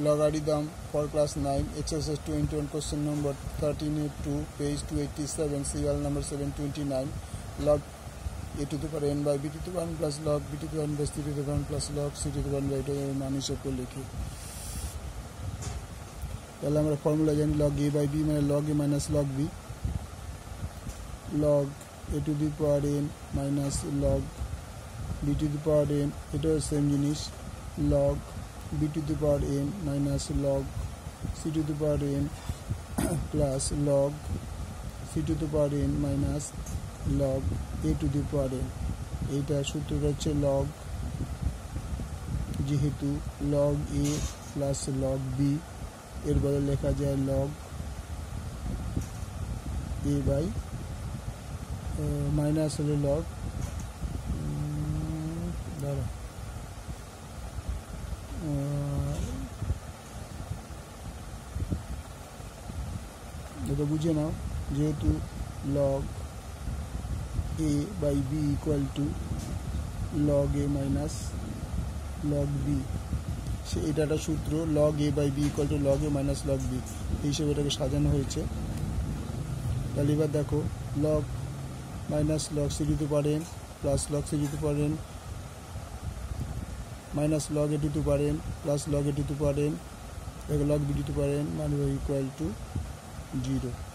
logarithm for class 9, exercise 21, question number 13A2, page 287, serial number 729, log a to the power n by b to the 1 plus log b to the 1 by c to the 1 plus log c to the 1 by এটা মান হিসাব করে লিখি। তাহলে আমরা formula জানি log a by b মানে log a minus log b, log a to the power n minus log b to the power n, এটাও সেম জিনিস, log b to the power n minus log c to the power n plus log c to the power n minus log a to the power n। এইটা সূত্র হচ্ছে log, যেহেতু log a plus log b এর বদলে লেখা যায় log a by minus হলো log এটা বুঝে নাও, যেহেতু log a by b equal to log a minus log b, এটা একটা সূত্র, log a by b equal to log a minus log b, এই হিসেবে এটাকে সাজানো হয়েছে। তাহলে এবার দেখো log minus log c to the power n plus log c to the power n minus log a to the power n plus log a to the power n log b to the power n মানে equal to 0।